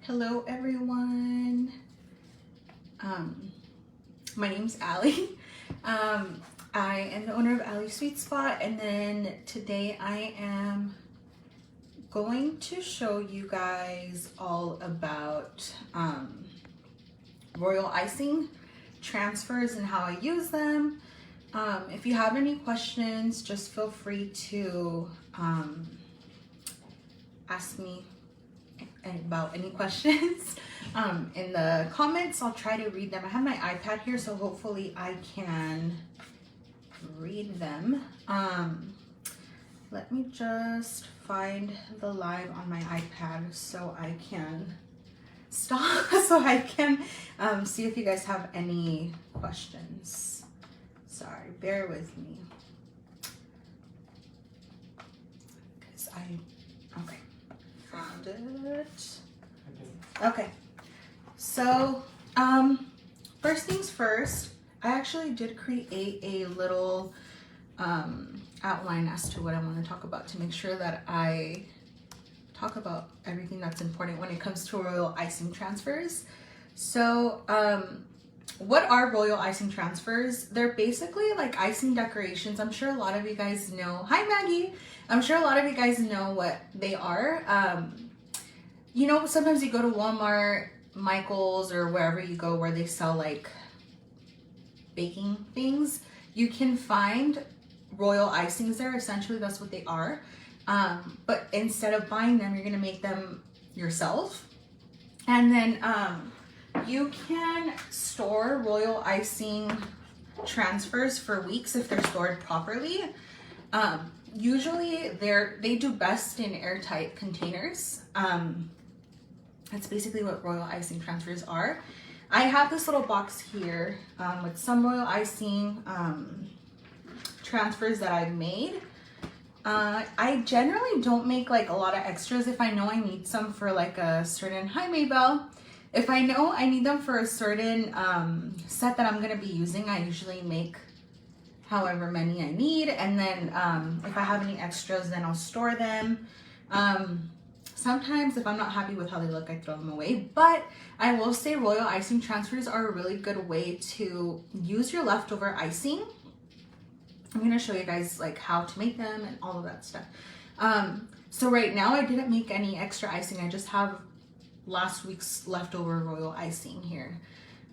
Hello everyone. My name's Allie. I am the owner of Allie's Sweet Spot, and then today I am going to show you guys all about Royal Icing Transfers and how I use them. If you have any questions, just feel free to ask me about any questions in the comments. I'll try to read them. I have my iPad here, so hopefully I can read them. Let me just find the live on my iPad so I can stop, so I can see if you guys have any questions. Sorry, bear with me. Okay. Found it. Okay, so first things first, I actually did create a little outline as to what I want to talk about to make sure that I talk about everything that's important when it comes to Royal Icing Transfers. So what are Royal Icing Transfers? They're basically like icing decorations. I'm sure a lot of you guys know. Hi Maggie. I'm sure a lot of you guys know what they are. You know, sometimes you go to Walmart, Michael's, or wherever you go where they sell like baking things. You can find royal icings there. Essentially, that's what they are. But instead of buying them, you're gonna make them yourself. And then you can store royal icing transfers for weeks if they're stored properly. Usually they do best in airtight containers. That's basically what royal icing transfers are. I have this little box here with some royal icing transfers that I've made. I generally don't make like a lot of extras if I know I need some for like a certain, hi Maybell. If I know I need them for a certain set that I'm gonna be using, I usually make however many I need, and then if I have any extras, then I'll store them. Sometimes if I'm not happy with how they look, I throw them away. But I will say royal icing transfers are a really good way to use your leftover icing. I'm gonna show you guys like how to make them and all of that stuff. So right now I didn't make any extra icing. I just have last week's leftover royal icing here.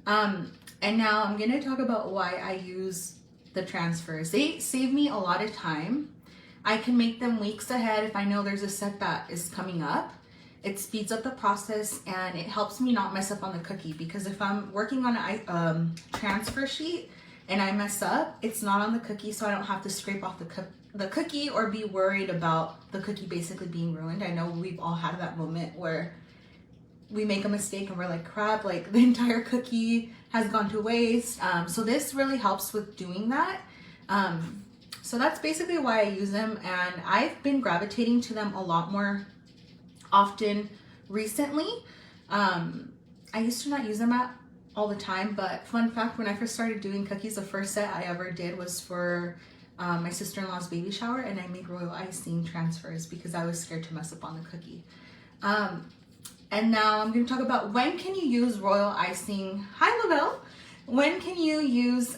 And now I'm gonna talk about why I use the transfers. They save me a lot of time. I can make them weeks ahead if I know there's a set that is coming up. It speeds up the process and it helps me not mess up on the cookie, because if I'm working on a transfer sheet and I mess up, it's not on the cookie, so I don't have to scrape off the cookie or be worried about the cookie basically being ruined. I know we've all had that moment where we make a mistake and we're like, crap, like the entire cookie has gone to waste. So this really helps with doing that. So that's basically why I use them, and I've been gravitating to them a lot more often recently. I used to not use them all the time, but fun fact, when I first started doing cookies, the first set I ever did was for my sister-in-law's baby shower, and I made royal icing transfers because I was scared to mess up on the cookie. And now I'm going to talk about when can you use royal icing. Hi, Lavelle. When can you use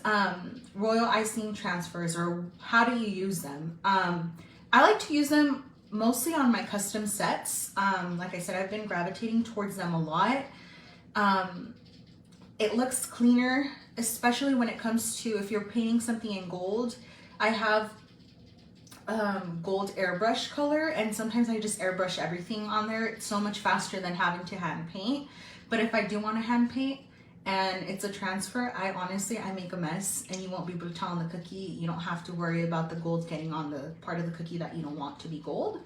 royal icing transfers, or how do you use them? I like to use them mostly on my custom sets. Like I said, I've been gravitating towards them a lot. It looks cleaner, especially when it comes to if you're painting something in gold. I have gold airbrush color, and sometimes I just airbrush everything on there. It's so much faster than having to hand paint. But if I do want to hand paint and it's a transfer, I make a mess, and you won't be able to tell on the cookie. You don't have to worry about the gold getting on the part of the cookie that you don't want to be gold.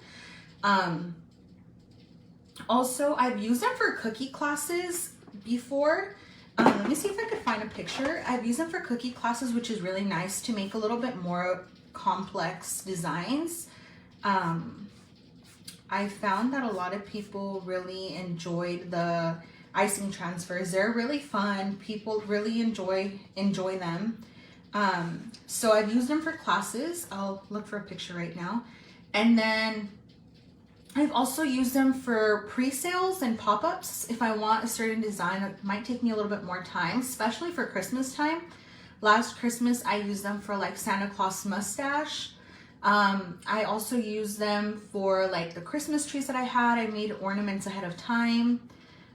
Also, I've used them for cookie classes before. Let me see if I could find a picture. I've used them for cookie classes, which is really nice to make a little bit more complex designs. I found that a lot of people really enjoyed the icing transfers. They're really fun. People really enjoy them. So I've used them for classes. I'll look for a picture right now. And then I've also used them for pre-sales and pop-ups. If I want a certain design, it might take me a little bit more time, especially for Christmas time. Last Christmas, I used them for like Santa Claus mustache. I also used them for like the Christmas trees that I had. I made ornaments ahead of time.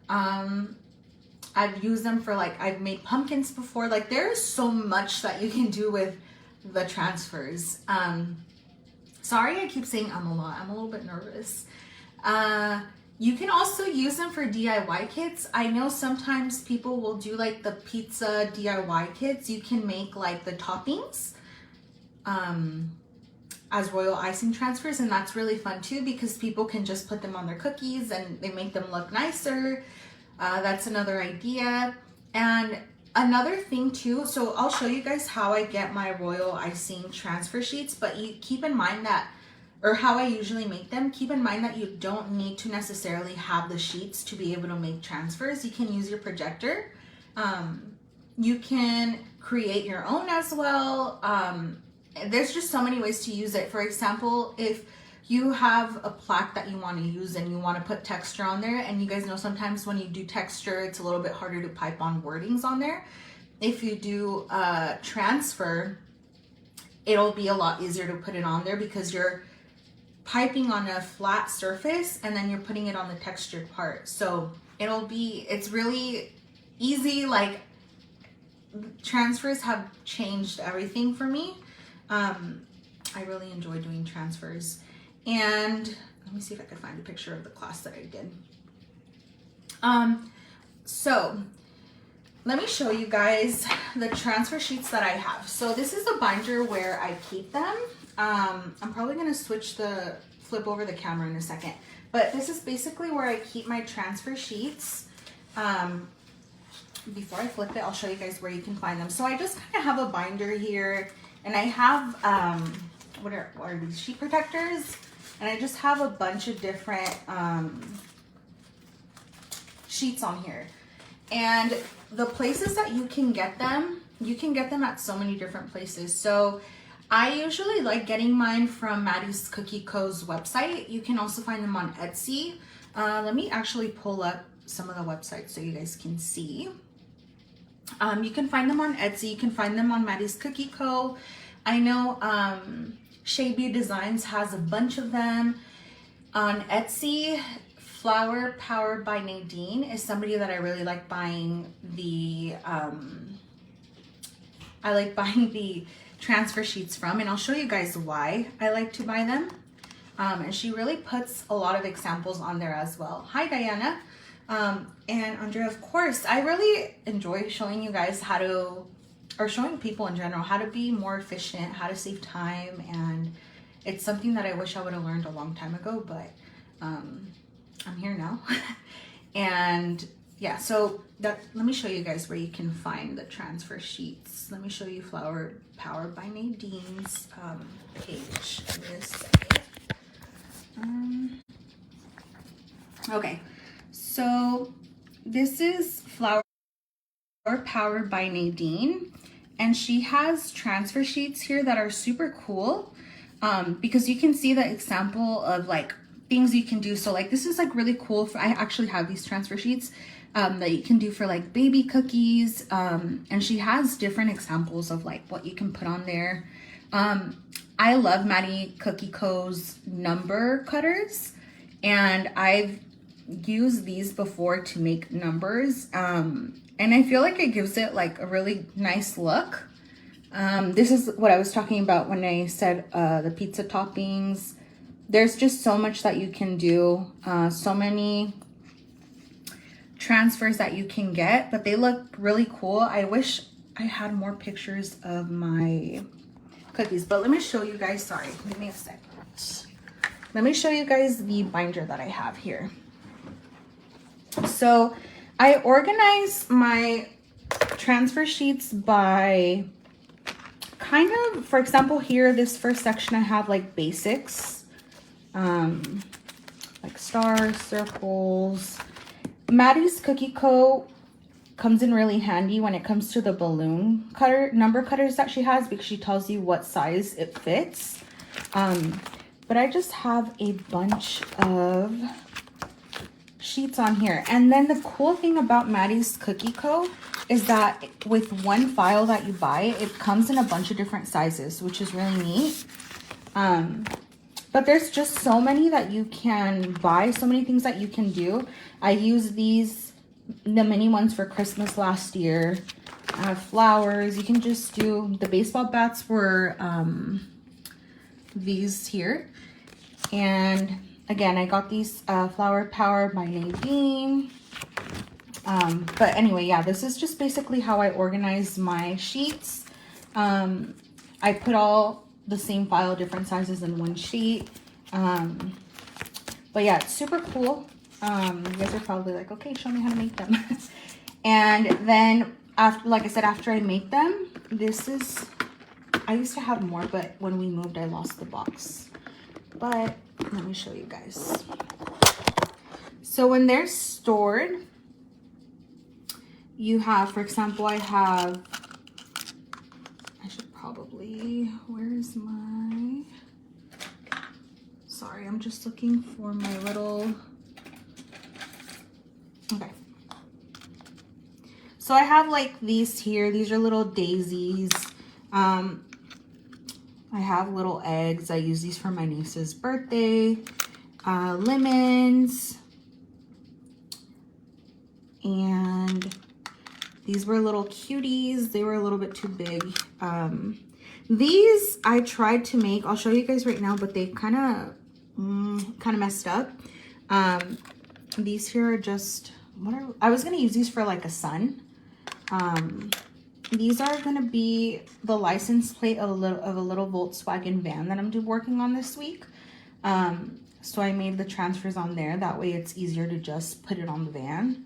I've used them for like, I've made pumpkins before. Like there's so much that you can do with the transfers. Sorry, I keep saying a lot. I'm a little bit nervous. You can also use them for DIY kits. I know sometimes people will do like the pizza DIY kits. You can make like the toppings as Royal Icing Transfers, and that's really fun too because people can just put them on their cookies and they make them look nicer. That's another idea. And another thing too, so I'll show you guys how I get my Royal Icing transfer sheets, but you keep in mind that, or how I usually make them, keep in mind that you don't need to necessarily have the sheets to be able to make transfers. You can use your projector. You can create your own as well. There's just so many ways to use it. For example, if you have a plaque that you want to use and you want to put texture on there, and you guys know sometimes when you do texture, it's a little bit harder to pipe on wordings on there. If you do transfer, it'll be a lot easier to put it on there because you're piping on a flat surface and then you're putting it on the textured part. So it's really easy. Like transfers have changed everything for me. I really enjoy doing transfers. And let me see if I can find a picture of the class that I did. So let me show you guys the transfer sheets that I have. So this is the binder where I keep them. I'm probably gonna flip over the camera in a second, but this is basically where I keep my transfer sheets. Before I flip it, I'll show you guys where you can find them. So I just kind of have a binder here, and I have, what are these, sheet protectors? And I just have a bunch of different sheets on here. And the places that you can get them at so many different places. So I usually like getting mine from Maddie's Cookie Co.'s website. You can also find them on Etsy. Let me actually pull up some of the websites so you guys can see. You can find them on Etsy. You can find them on Maddie's Cookie Co. I know Shaby Designs has a bunch of them. On Etsy, Flower Powered by Nadine is somebody that I really like buying the transfer sheets from, and I'll show you guys why I like to buy them. And she really puts a lot of examples on there as well. Hi, Diana. And Andrea, of course, I really enjoy showing you guys showing people in general how to be more efficient, how to save time, and it's something that I wish I would have learned a long time ago, but I'm here now. And yeah, so let me show you guys where you can find the transfer sheets. Let me show you Flower Powered by Nadine's page. Give me a second. Okay, so this is Flower Powered by Nadine, and she has transfer sheets here that are super cool because you can see the example of like things you can do. So like this is like really cool. I actually have these transfer sheets that you can do for like baby cookies, and she has different examples of like what you can put on there. I love Maddie Cookie Co.'s number cutters, and I've used these before to make numbers, and I feel like it gives it like a really nice look. This is what I was talking about when I said the pizza toppings. There's just so much that you can do, so many transfers that you can get, but they look really cool. I wish I had more pictures of my cookies, but let me show you guys. Sorry, give me a second. Let me show you guys the binder that I have here. So I organize my transfer sheets by kind of, for example, here, this first section, I have like basics, like stars, circles. Maddie's Cookie Co. comes in really handy when it comes to the balloon number cutters that she has, because she tells you what size it fits. But I just have a bunch of sheets on here. And then the cool thing about Maddie's Cookie Co. is that with one file that you buy, it comes in a bunch of different sizes, which is really neat. But there's just so many that you can buy, so many things that you can do. I used these, the mini ones for Christmas last year. I have flowers. You can just do, the baseball bats were these here. And again, I got these Flower Power by Nadine. But anyway, yeah, this is just basically how I organize my sheets. I put all the same file, different sizes in one sheet. But yeah, it's super cool. You guys are probably like, okay, show me how to make them. And then after, like I said, after I make them, this is, I used to have more, but when we moved, I lost the box. But let me show you guys. So when they're stored, you have, for example, I should probably, where's my, sorry, I'm just looking for my little, okay. So I have like these here, these are little daisies. I have little eggs. I use these for my niece's birthday. Lemons. And these were little cuties. They were a little bit too big. These I tried to make. I'll show you guys right now, but they kind of messed up. These here are just, I was gonna use these for like a sun. These are gonna be the license plate of a little Volkswagen van that I'm working on this week. So I made the transfers on there. That way it's easier to just put it on the van.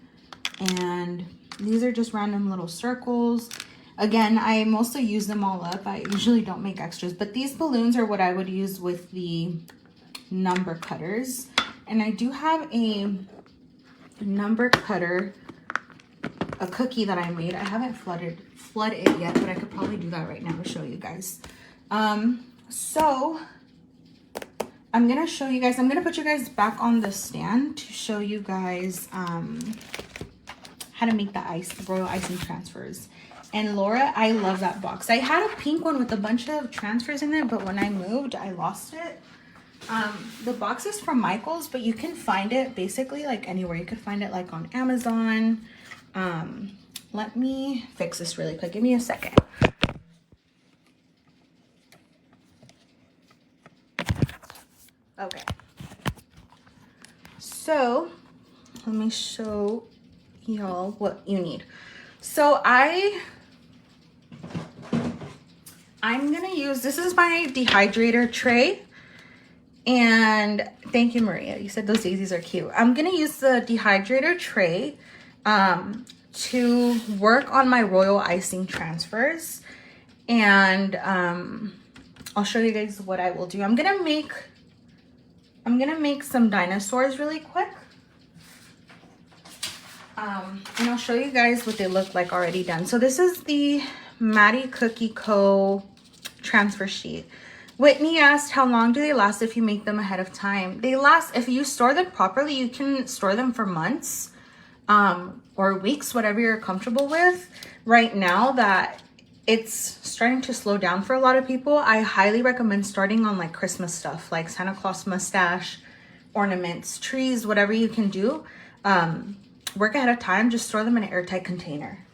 And these are just random little circles. Again, I mostly use them all up. I usually don't make extras, but these balloons are what I would use with the number cutters. And I do have a number cutter, a cookie that I made. I haven't flooded it yet, but I could probably do that right now to show you guys. So I'm gonna show you guys, I'm gonna put you guys back on the stand to show you guys how to make the Royal Icing Transfers. And Laura, I love that box. I had a pink one with a bunch of transfers in it, but when I moved, I lost it. The box is from Michael's, but you can find it basically like anywhere. You could find it like on Amazon. Let me fix this really quick. Give me a second. Okay. So let me show y'all what you need. So I'm gonna use, this is my dehydrator tray. And thank you, Maria. You said those daisies are cute. I'm gonna use the dehydrator tray to work on my Royal Icing Transfers. And I'll show you guys what I will do. I'm gonna make some dinosaurs really quick. And I'll show you guys what they look like already done. So this is the Maddie Cookie Co. transfer sheet. Whitney asked, how long do they last if you make them ahead of time? They last, if you store them properly, you can store them for months or weeks, whatever you're comfortable with. Right now that it's starting to slow down for a lot of people, I highly recommend starting on like Christmas stuff, like Santa Claus mustache, ornaments, trees, whatever you can do. Work ahead of time, just store them in an airtight container.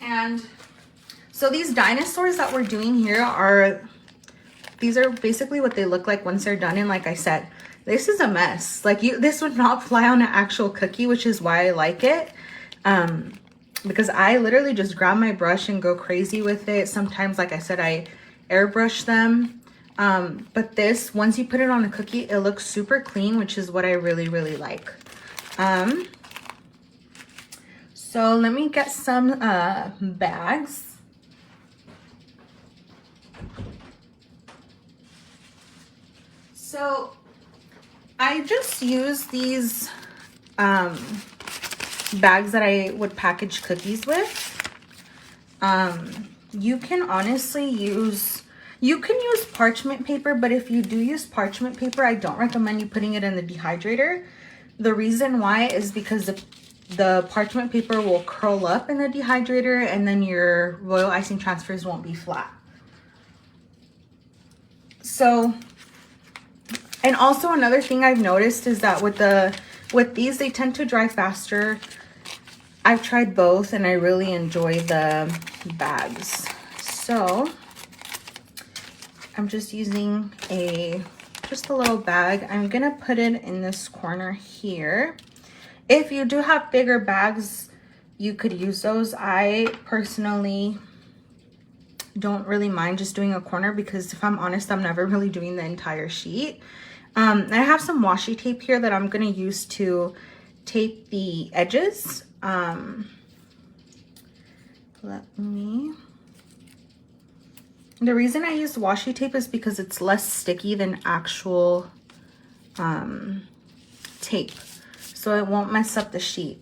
And so these dinosaurs that we're doing here these are basically what they look like once they're done. And like I said, this is a mess. Like this would not fly on an actual cookie, which is why I like it. Because I literally just grab my brush and go crazy with it. Sometimes, like I said, I airbrush them. But this, once you put it on a cookie, it looks super clean, which is what I really, really like. So let me get some bags. So I just use these bags that I would package cookies with. You can honestly use, You can use parchment paper, but if you do use parchment paper, I don't recommend you putting it in the dehydrator. The reason why is because the parchment paper will curl up in the dehydrator and then your Royal Icing Transfers won't be flat. So, and also another thing I've noticed is that with these, they tend to dry faster. I've tried both and I really enjoy the bags. So I'm just using just a little bag. I'm gonna put it in this corner here. If you do have bigger bags, you could use those. I personally don't really mind just doing a corner because if I'm honest, I'm never really doing the entire sheet. I have some washi tape here that I'm gonna use to tape the edges. The reason I use washi tape is because it's less sticky than actual tape, so it won't mess up the sheet.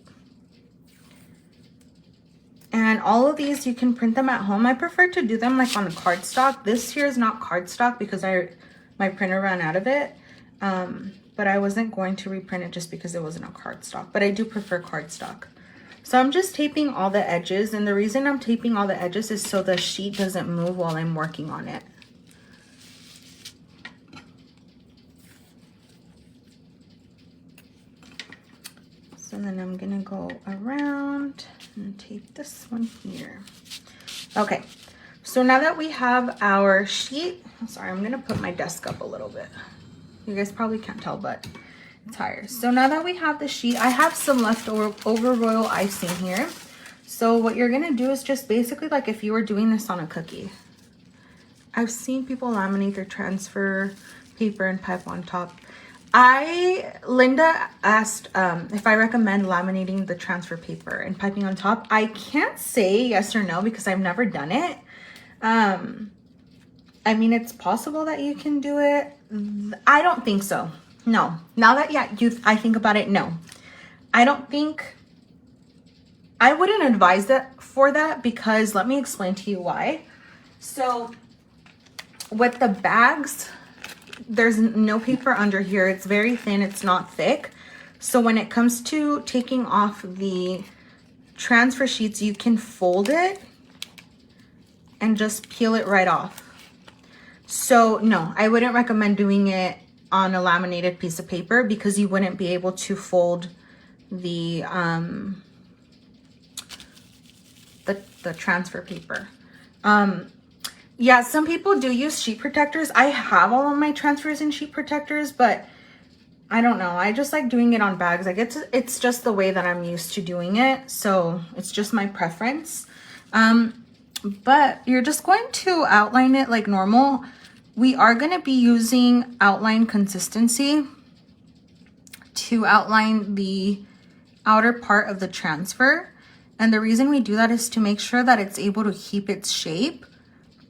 And all of these, you can print them at home. I prefer to do them like on cardstock. This here is not cardstock because my printer ran out of it. But I wasn't going to reprint it just because it wasn't a cardstock. But I do prefer cardstock. So I'm just taping all the edges. And the reason I'm taping all the edges is so the sheet doesn't move while I'm working on it. So then I'm gonna go around and tape this one here. Okay, so now that we have our sheet, sorry, I'm gonna put my desk up a little bit. You guys probably can't tell, but it's higher. So now that we have the sheet, I have some leftover royal icing here. So what you're gonna do is just basically like if you were doing this on a cookie. I've seen people laminate their transfer paper and pipe on top. Linda asked if I recommend laminating the transfer paper and piping on top. I can't say yes or no because I've never done it. I mean, it's possible that you can do it. I don't think so. No. Now that I think about it, no. I don't think, I wouldn't advise that for that because let me explain to you why. So with the bags, there's no paper under here. It's very thin, it's not thick. So when it comes to taking off the transfer sheets, you can fold it and just peel it right off. So no, I wouldn't recommend doing it on a laminated piece of paper because you wouldn't be able to fold the transfer paper. Yeah, some people do use sheet protectors. I have all of my transfers in sheet protectors, but I don't know. I just like doing it on bags. Like it's just the way that I'm used to doing it. So it's just my preference. But you're just going to outline it like normal. We are going to be using outline consistency to outline the outer part of the transfer. And the reason we do that is to make sure that it's able to keep its shape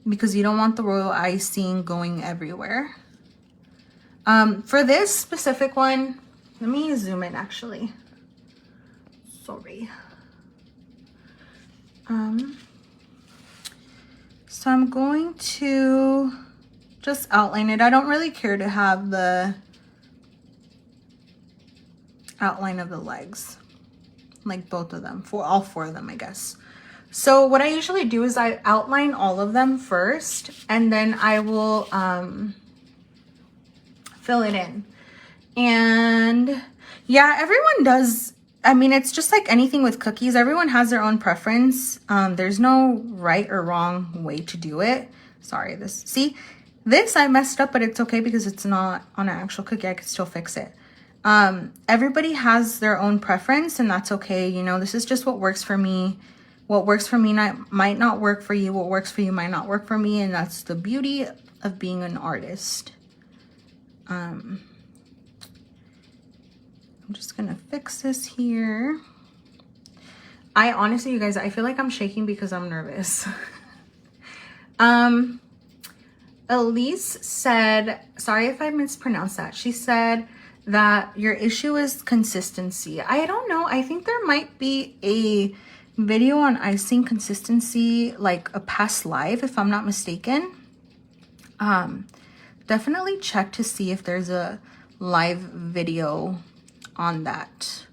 because you don't want the royal icing going everywhere. For this specific one, let me zoom in actually. Sorry. So I'm going to just outline it. I don't really care to have the outline of the legs, like both of them, for all four of them, I guess. So what I usually do is I outline all of them first, and then I will fill it in. And yeah, everyone does. I mean, it's just like anything with cookies. Everyone has their own preference. There's no right or wrong way to do it. Sorry, this I messed up, but it's okay because it's not on an actual cookie. I could still fix it. Everybody has their own preference, and that's okay. You know, this is just what works for me. What works for me might not work for you. What works for you might not work for me, and that's the beauty of being an artist. I'm just gonna fix this here. I honestly, you guys, I feel like I'm shaking because I'm nervous. Elise said, sorry if I mispronounced that. She said that your issue is consistency. I don't know. I think there might be a video on icing consistency, like a past live, if I'm not mistaken. Definitely check to see if there's a live video on that.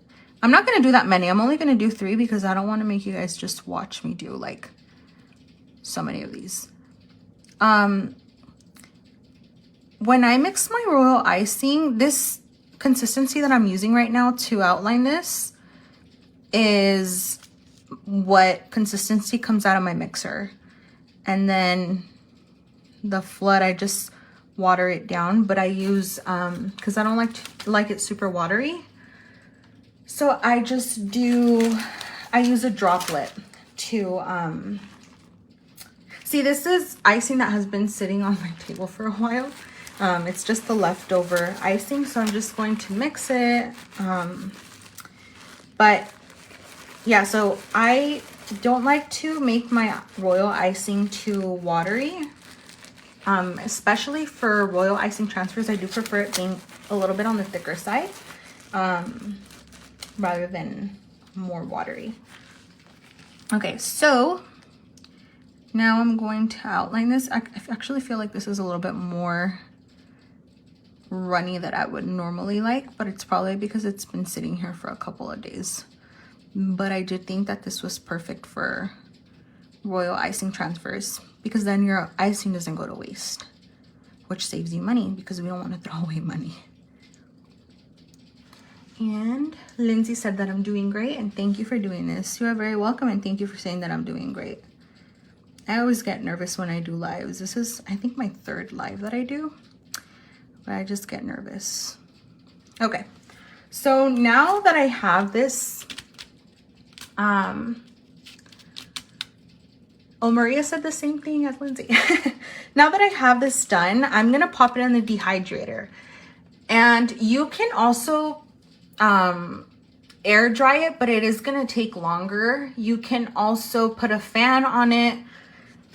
I'm not going to do that many. I'm only going to do 3 because I don't want to make you guys just watch me do like so many of these. When I mix my royal icing, this consistency that I'm using right now to outline this is what consistency comes out of my mixer. And then the flood, I just water it down, but I use because I don't like it super watery. So I use a droplet to see, this is icing that has been sitting on my table for a while. It's just the leftover icing, so I'm just going to mix it. But yeah, so I don't like to make my royal icing too watery. Especially for Royal Icing Transfers, I do prefer it being a little bit on the thicker side, rather than more watery. Okay, so now I'm going to outline this. I actually feel like this is a little bit more runny than I would normally like, but it's probably because it's been sitting here for a couple of days. But I did think that this was perfect for Royal Icing Transfers, because then your icing doesn't go to waste, which saves you money because we don't want to throw away money. And Lindsay said that I'm doing great, and thank you for doing this. You are very welcome, and thank you for saying that I'm doing great. I always get nervous when I do lives. This is, I think, my 3rd live that I do, but I just get nervous. Okay, so now that I have this, oh, Maria said the same thing as Lindsay. Now that I have this done, I'm going to pop it in the dehydrator. And you can also air dry it, but it is going to take longer. You can also put a fan on it.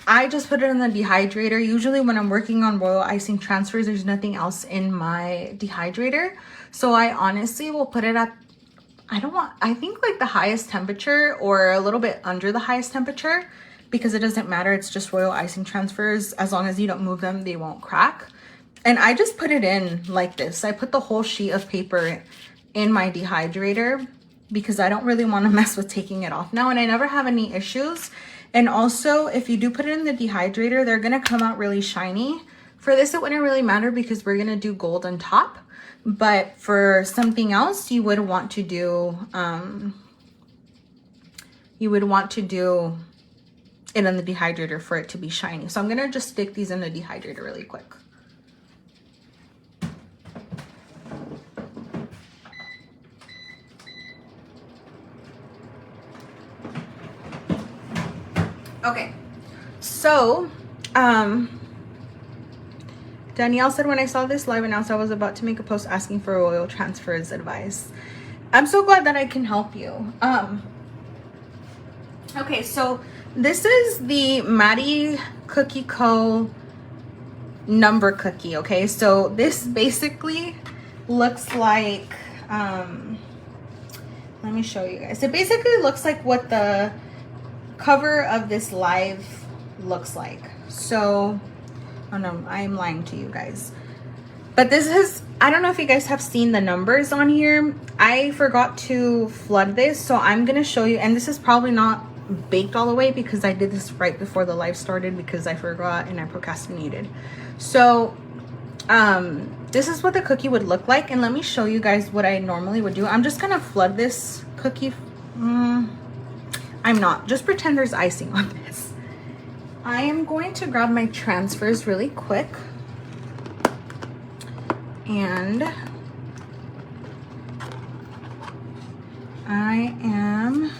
I just put it in the dehydrator. Usually when I'm working on Royal Icing Transfers, there's nothing else in my dehydrator. So I honestly will put it at, I think like the highest temperature or a little bit under the highest temperature, because it doesn't matter. It's just Royal Icing Transfers. As long as you don't move them, they won't crack. And I just put it in like this. I put the whole sheet of paper in my dehydrator because I don't really want to mess with taking it off now, and I never have any issues. And also, if you do put it in the dehydrator, they're going to come out really shiny. For this, it wouldn't really matter because we're going to do gold on top. But for something else, you would want to do it in the dehydrator for it to be shiny. So I'm going to just stick these in the dehydrator really quick. Okay, so Danielle said, when I saw this live announced, I was about to make a post asking for Royal Transfers advice. I'm so glad that I can help you. Okay, so this is the Maddie Cookie Co. number cookie, okay? So this basically looks like, let me show you guys. It basically looks like what the cover of this live looks like. So, oh no, I'm lying to you guys. But this is, I don't know if you guys have seen the numbers on here. I forgot to flood this, so I'm gonna show you, and this is probably not baked all the way because I did this right before the live started because I forgot and I procrastinated. So this is what the cookie would look like, and let me show you guys what I normally would do. I'm just gonna flood this cookie. I'm not, just pretend there's icing on this. I am going to grab my transfers really quick, and I am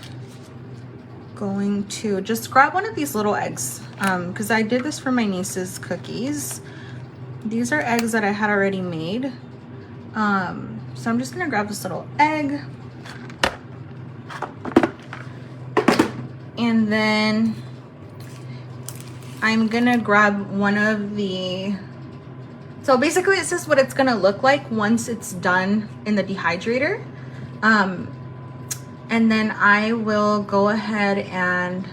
going to just grab one of these little eggs because I did this for my niece's cookies. These are eggs that I had already made. So I'm just gonna grab this little egg, and then I'm gonna grab one of the, so basically this is what it's gonna look like once it's done in the dehydrator. And then I will go ahead and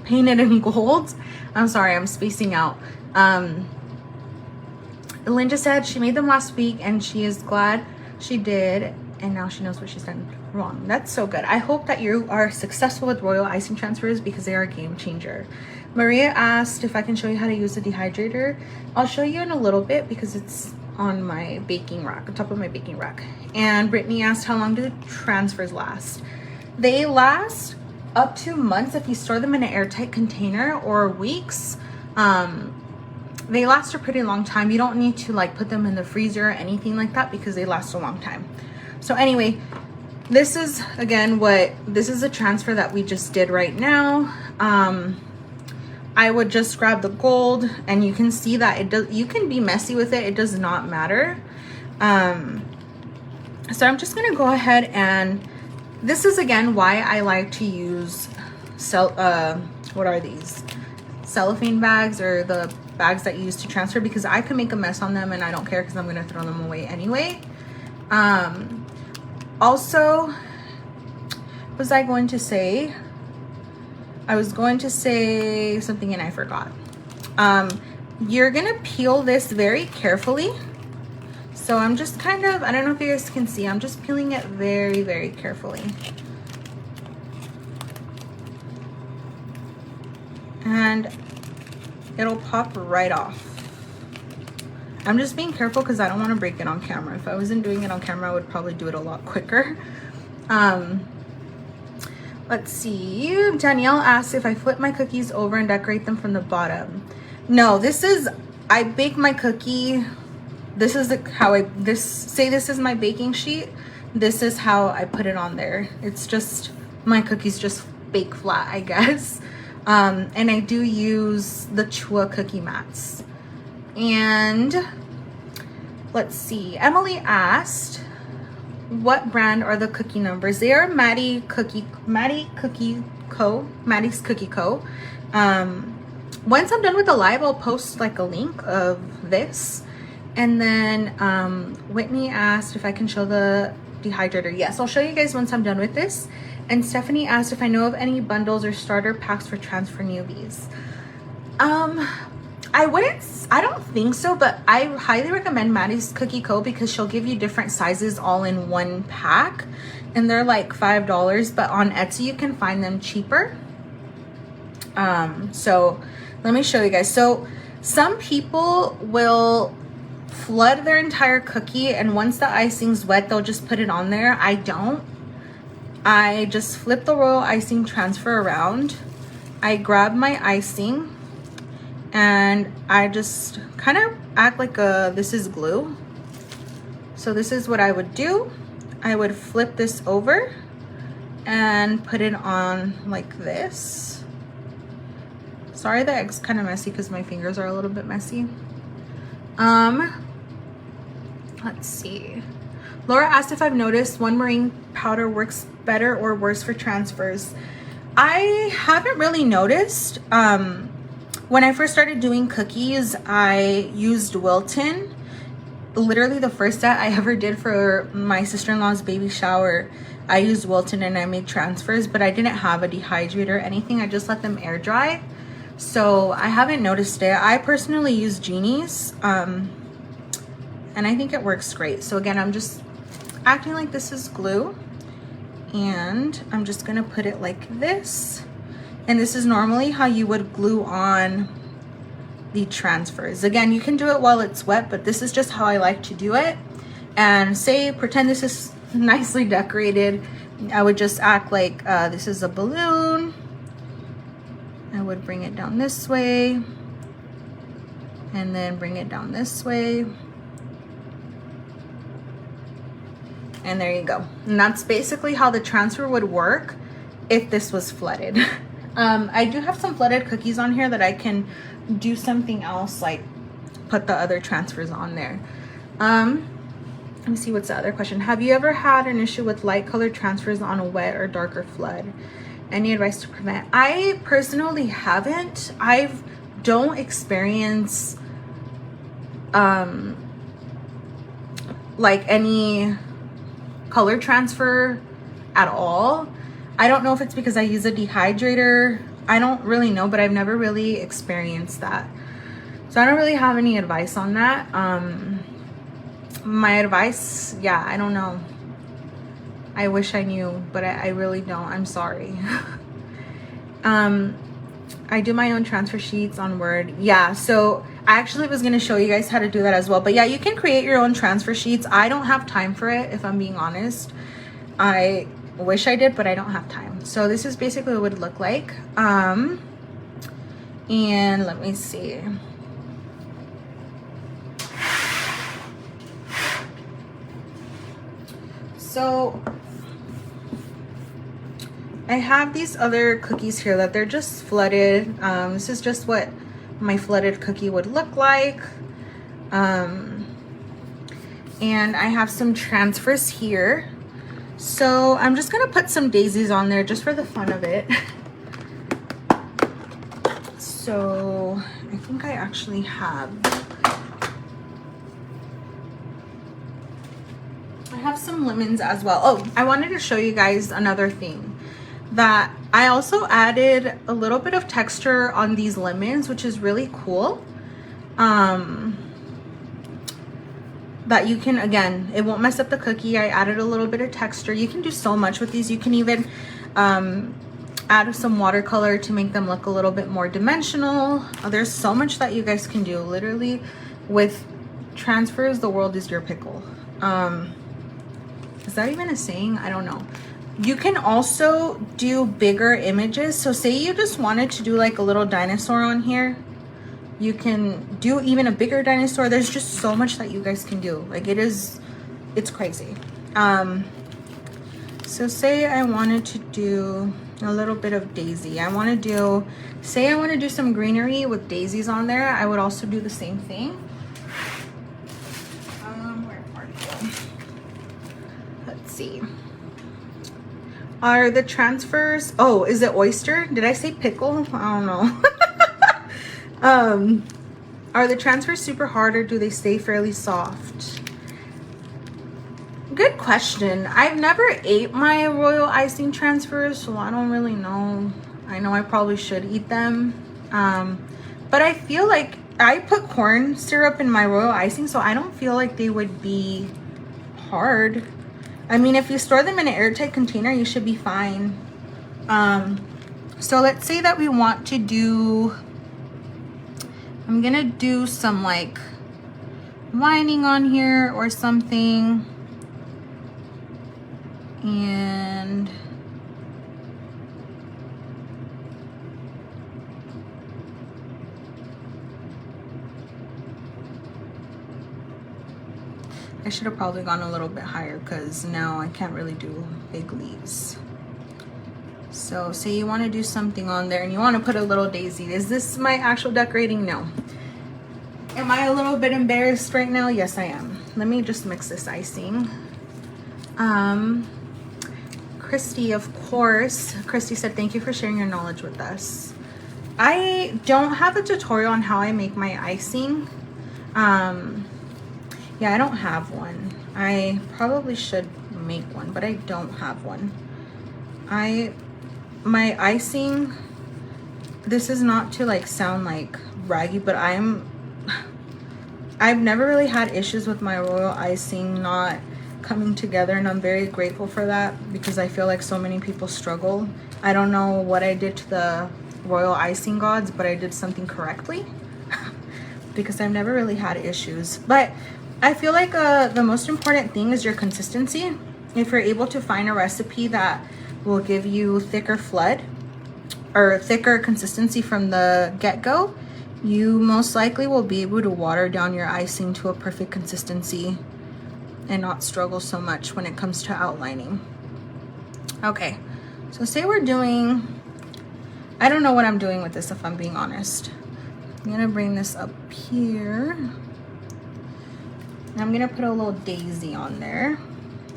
painted in gold. I'm sorry, I'm spacing out. Linda said she made them last week and she is glad she did, and now she knows what she's done wrong. That's so good. I hope that you are successful with Royal Icing Transfers because they are a game changer. Maria asked if I can show you how to use a dehydrator. I'll show you in a little bit because it's on my baking rack, on top of my baking rack. And Brittany asked, how long do the transfers last? They last up to months if you store them in an airtight container, or weeks. They last a pretty long time. You don't need to like put them in the freezer or anything like that because they last a long time. So anyway, this is again this is a transfer that we just did right now. I would just grab the gold, and you can see that it does, you can be messy with it, it does not matter. So I'm just gonna go ahead, and this is again why I like to use what are these, cellophane bags, or the bags that you use to transfer, because I can make a mess on them and I don't care because I'm gonna throw them away anyway. Also, what was I going to say? I was going to say something and I forgot. You're gonna peel this very carefully. So I'm just kind of, I don't know if you guys can see, I'm just peeling it very, very carefully. And it'll pop right off. I'm just being careful because I don't want to break it on camera. If I wasn't doing it on camera, I would probably do it a lot quicker. Let's see. Danielle asked if I flip my cookies over and decorate them from the bottom. No, this is, I bake my cookie. This is how say this is my baking sheet. This is how I put it on there. It's just, my cookies just bake flat, I guess. And I do use the Chua cookie mats. And let's see, Emily asked, what brand are the cookie numbers? They are Maddie's Cookie Co. Once I'm done with the live, I'll post like a link of this. And then Whitney asked if I can show the dehydrator. Yes, I'll show you guys once I'm done with this. And Stephanie asked if I know of any bundles or starter packs for transfer newbies. I don't think so, but I highly recommend Maddie's Cookie Co. because she'll give you different sizes all in one pack, and they're like $5, but on Etsy you can find them cheaper. So let me show you guys. So some people will flood their entire cookie, and once the icing's wet, they'll just put it on there. I don't. I just flip the Royal Icing Transfer around. I grab my icing, and I just kind of act like this is glue. So this is what I would do. I would flip this over and put it on like this. Sorry that it's kind of messy because my fingers are a little bit messy. Let's see. Laura asked if I've noticed one meringue powder works better or worse for transfers. I haven't really noticed. When I first started doing cookies, I used Wilton. Literally the first set I ever did for my sister-in-law's baby shower, I used Wilton and I made transfers, but I didn't have a dehydrator or anything. I just let them air dry. So I haven't noticed it. I personally use Genie's, and I think it works great. So again, I'm just acting like this is glue, and I'm just gonna put it like this. And this is normally how you would glue on the transfers. Again, you can do it while it's wet, but this is just how I like to do it. And pretend this is nicely decorated. I would just act like this is a balloon. I would bring it down this way, and then bring it down this way. And there you go. And that's basically how the transfer would work if this was flooded. I do have some flooded cookies on here that I can do something else, like put the other transfers on there. Let me see, what's the other question? Have you ever had an issue with light colored transfers on a wet or darker flood? Any advice to prevent? I personally haven't. I don't experience like any color transfer at all. I don't know if it's because I use a dehydrator I don't really know, but I've never really experienced that. So I don't really have any advice on that. My advice, yeah, I don't know. I wish I knew, but I really don't. I'm sorry. I do my own transfer sheets on Word. Yeah, so I actually was going to show you guys how to do that as well. But yeah, you can create your own transfer sheets. I don't have time for it, if I'm being honest. I wish I did, but I don't have time. So this is basically what it would look like. And let me see. So I have these other cookies here that they're just flooded. This is just what my flooded cookie would look like. And I have some transfers here. So I'm just gonna put some daisies on there just for the fun of it. So I think I actually have some lemons as well. Oh, I wanted to show you guys another thing. That I also added a little bit of texture on these lemons, which is really cool. That you can, again, it won't mess up the cookie. I added a little bit of texture. You can do so much with these. You can even add some watercolor to make them look a little bit more dimensional. There's so much that you guys can do. Literally, with transfers, the world is your pickle. Is that even a saying? I don't know. You can also do bigger images. So say you just wanted to do like a little dinosaur on here. You can do even a bigger dinosaur. There's just so much that you guys can do. Like it's crazy. So say I wanted to do a little bit of daisy. Say I want to do some greenery with daisies on there. I would also do the same thing. Where are you? Let's see. Are the transfers, oh, is it oyster? Did I say pickle? I don't know. Are the transfers super hard or do they stay fairly soft? Good question. I've never ate my Royal Icing Transfers, so I don't really know. I know I probably should eat them. But I feel like I put corn syrup in my Royal Icing, so I don't feel like they would be hard. I mean, if you store them in an airtight container, you should be fine. So let's say that we want to do, I'm gonna do some like lining on here or something. And I should have probably gone a little bit higher because now I can't really do big leaves. So say you want to do something on there and you want to put a little daisy. Is this my actual decorating? No. Am I a little bit embarrassed right now? Yes, I am. Let me just mix this icing. Christy, of course. Christy said, thank you for sharing your knowledge with us. I don't have a tutorial on how I make my icing. Yeah, I don't have one. I probably should make one, but I don't have one. My icing, this is not to like sound like braggy, but I've never really had issues with my Royal Icing not coming together, and I'm very grateful for that because I feel like so many people struggle. I don't know what I did to the Royal Icing gods, but I did something correctly because I've never really had issues. But I feel like the most important thing is your consistency. If you're able to find a recipe that will give you thicker flood or thicker consistency from the get-go, you most likely will be able to water down your icing to a perfect consistency and not struggle so much when it comes to outlining. Okay, so say we're doing, I don't know what I'm doing with this if I'm being honest. I'm gonna bring this up here. And I'm gonna put a little daisy on there.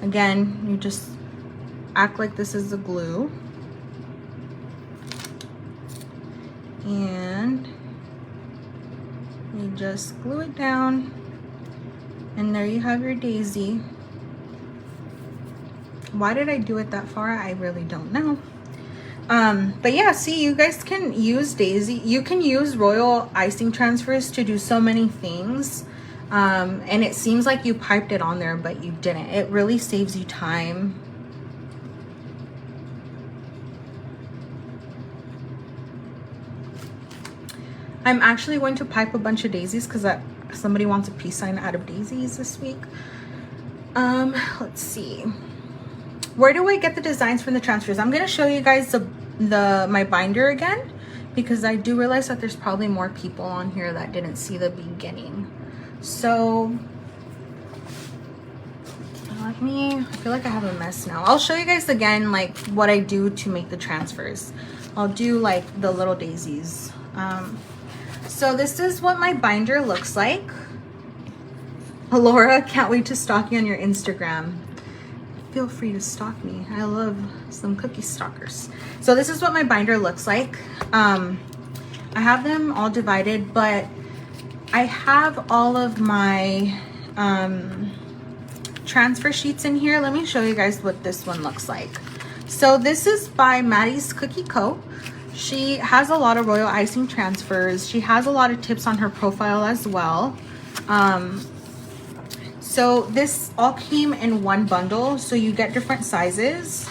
Again, you just act like this is the glue. And you just glue it down. And there you have your daisy. Why did I do it that far? I really don't know. But yeah, see, you guys can use Daisy. You can use Royal Icing Transfers to do so many things. And it seems like you piped it on there, but you didn't. It really saves you time. I'm actually going to pipe a bunch of daisies because somebody wants a peace sign out of daisies this week. Let's see. Where do I get the designs from the transfers? I'm going to show you guys my binder again, because I do realize that there's probably more people on here that didn't see the beginning. So I feel like I have a mess now. I'll show you guys again like what I do to make the transfers. I'll do like the little daisies. So this is what my binder looks like. Laura, can't wait to stalk you on your Instagram. Feel free to stalk me. I love some cookie stalkers. So this is what my binder looks like. I have them all divided, but I have all of my transfer sheets in here. Let me show you guys what this one looks like. So this is by Maddie's Cookie Co. She has a lot of Royal Icing Transfers. She has a lot of tips on her profile as well. So this all came in one bundle, so you get different sizes.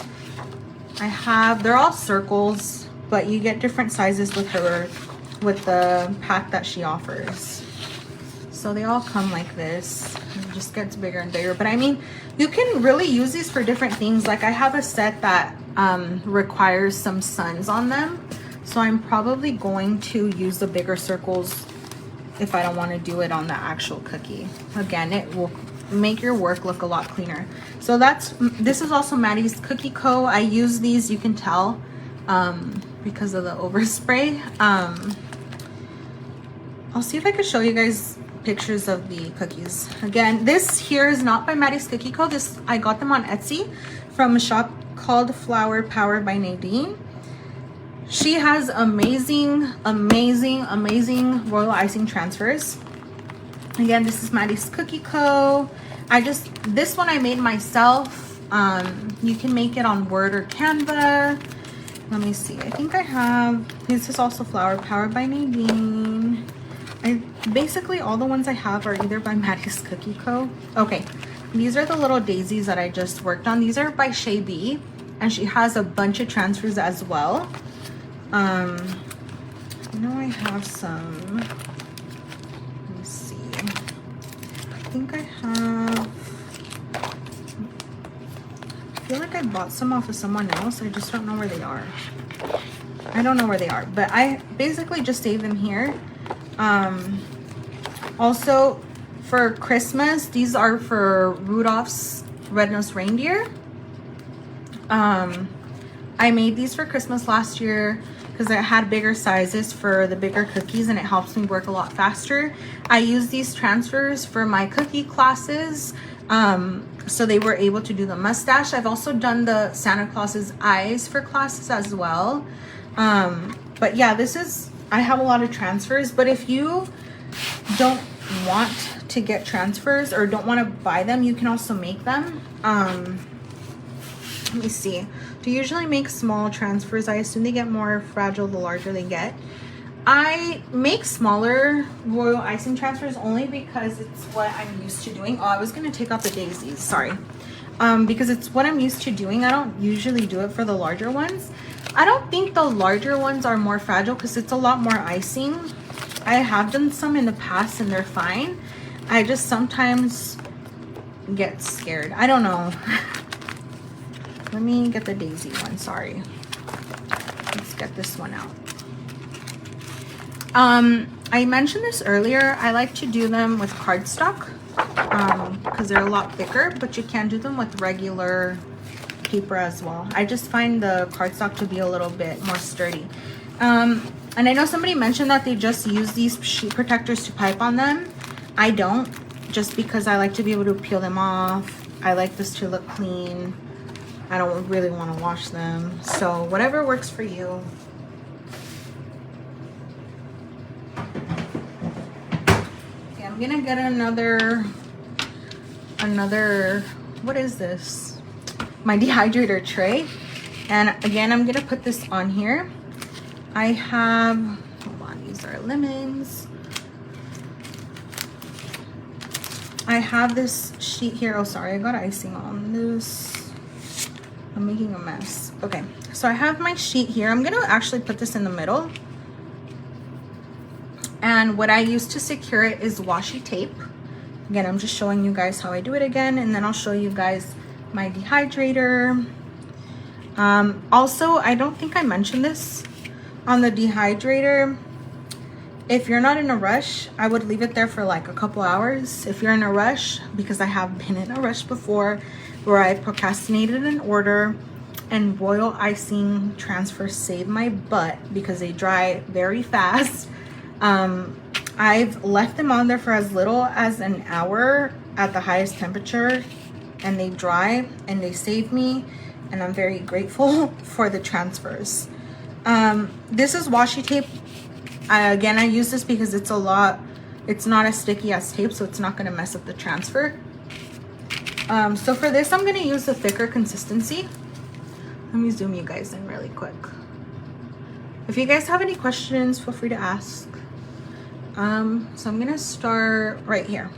They're all circles, but you get different sizes with the pack that she offers. So they all come like this. It just gets bigger and bigger. But I mean, you can really use these for different things. Like I have a set that requires some suns on them. So I'm probably going to use the bigger circles if I don't want to do it on the actual cookie. Again, it will make your work look a lot cleaner. So this is also Maddie's Cookie Co. I use these, you can tell, because of the overspray. I'll see if I could show you guys pictures of the cookies. Again, this here is not by Maddie's Cookie Co. I got them on Etsy from a shop called Flower Power by Nadine. She has amazing Royal Icing Transfers. Again, this is Maddie's Cookie Co. This one I made myself. You can make it on Word or Canva. Let me see. I think I have, this is also Flower Power by Nadine. Basically all the ones I have are either by Maddie's Cookie Co. Okay, these are the little daisies that I just worked on. These are by Shay B, and she has a bunch of transfers as well. I know I have some. Let me see. I think I have. I feel like I bought some off of someone else. I just don't know where they are. I don't know where they are, but I basically just saved them here. Also for Christmas, these are for Rudolph's Red-Nosed Reindeer. I made these for Christmas last year because I had bigger sizes for the bigger cookies and it helps me work a lot faster. I use these transfers for my cookie classes, so they were able to do the mustache. I've also done the Santa Claus's eyes for classes as well. But yeah, I have a lot of transfers, but if you don't want to get transfers or don't want to buy them, you can also make them. Let me see. To usually make small transfers, I assume they get more fragile the larger they get. I make smaller Royal Icing Transfers only because it's what I'm used to doing. Oh, I was going to take out the daisies, sorry. Because it's what I'm used to doing. I don't usually do it for the larger ones. I don't think the larger ones are more fragile because it's a lot more icing. I have done some in the past and they're fine. I just sometimes get scared. I don't know. Let me get the daisy one, sorry. Let's get this one out. I mentioned this earlier. I like to do them with cardstock because they're a lot thicker, but you can do them with regular paper as well. I just find the cardstock to be a little bit more sturdy. And I know somebody mentioned that they just use these sheet protectors to pipe on them. I don't, just because I like to be able to peel them off. I like this to look clean. I don't really want to wash them. So whatever works for you. Okay, I'm gonna get another, what is this? My dehydrator tray. And again, I'm gonna put this on here. I have, hold on, these are lemons. I have this sheet here. Oh, sorry, I got icing on this. I'm making a mess. Okay, so I have my sheet here. I'm gonna actually put this in the middle. And what I use to secure it is washi tape. Again, I'm just showing you guys how I do it again, and then I'll show you guys my dehydrator. Also, I don't think I mentioned this on the dehydrator. If you're not in a rush, I would leave it there for like a couple hours. If you're in a rush, because I have been in a rush before where I procrastinated an order, and Royal Icing Transfers saved my butt because they dry very fast. I've left them on there for as little as an hour at the highest temperature, and they dry and they save me, and I'm very grateful for the transfers. This is washi tape. Again, I use this because it's not as sticky as tape, so it's not going to mess up the transfer. So for this, I'm going to use the thicker consistency. Let me zoom you guys in really quick. If you guys have any questions, feel free to ask. So I'm going to start right here.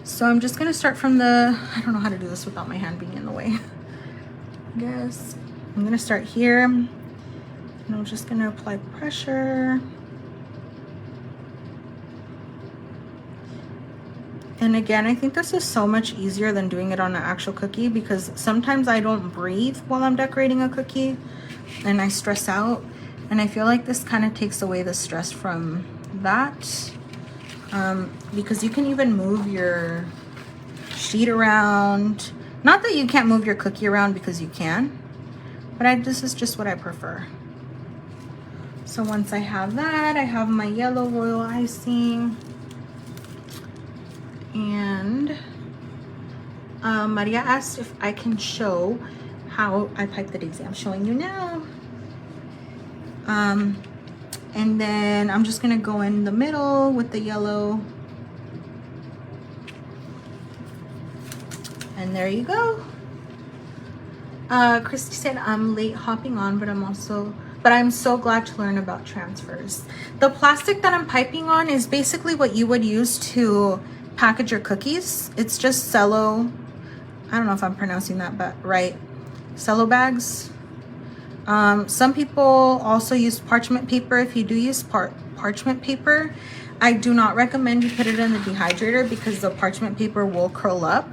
So I'm just going to start from the, I don't know how to do this without my hand being in the way. I guess I'm going to start here. And I'm just gonna apply pressure. And again, I think this is so much easier than doing it on an actual cookie, because sometimes I don't breathe while I'm decorating a cookie and I stress out. And I feel like this kind of takes away the stress from that. Because you can even move your sheet around. Not that you can't move your cookie around, because you can, but this is just what I prefer. So once I have that, I have my yellow royal icing. And Maria asked if I can show how I pipe the daisy. I'm showing you now. And then I'm just gonna go in the middle with the yellow. And there you go. Christy said, I'm late hopping on, but I'm so glad to learn about transfers. The plastic that I'm piping on is basically what you would use to package your cookies. It's just cello. I don't know if I'm pronouncing that but right. Cello bags. Some people also use parchment paper. If you do use parchment paper, I do not recommend you put it in the dehydrator because the parchment paper will curl up.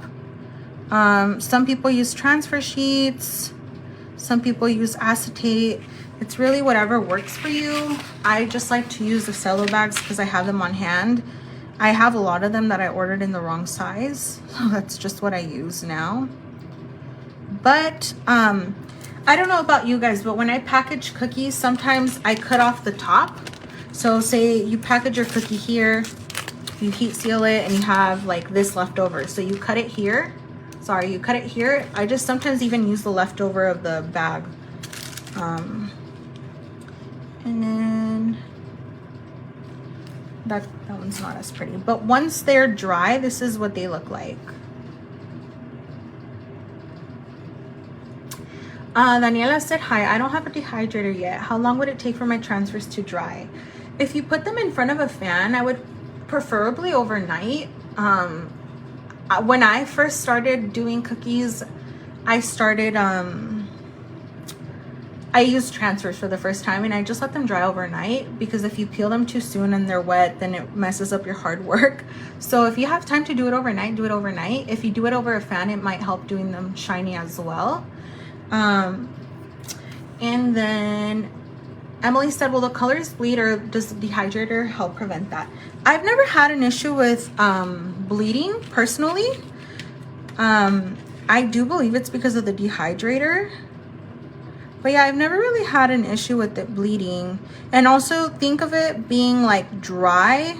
Some people use transfer sheets. Some people use acetate. It's really whatever works for you. I just like to use the cello bags because I have them on hand. I have a lot of them that I ordered in the wrong size, so that's just what I use now. But I don't know about you guys, but when I package cookies, sometimes I cut off the top. So say you package your cookie here, you heat seal it, and you have like this left over. So you cut it here. Sorry, you cut it here. I just sometimes even use the leftover of the bag. And then that one's not as pretty. But once they're dry, this is what they look like. Daniela said, hi, I don't have a dehydrator yet. How long would it take for my transfers to dry? If you put them in front of a fan, I would preferably overnight. When I first started doing cookies, I used transfers for the first time, and I just let them dry overnight, because if you peel them too soon and they're wet, then it messes up your hard work. So if you have time to do it overnight, do it overnight. If you do it over a fan, it might help doing them shiny as well. And then Emily said, will the colors bleed, or does the dehydrator help prevent that? I've never had an issue with bleeding personally. I do believe it's because of the dehydrator. But yeah, I've never really had an issue with it bleeding. And also think of it being like dry,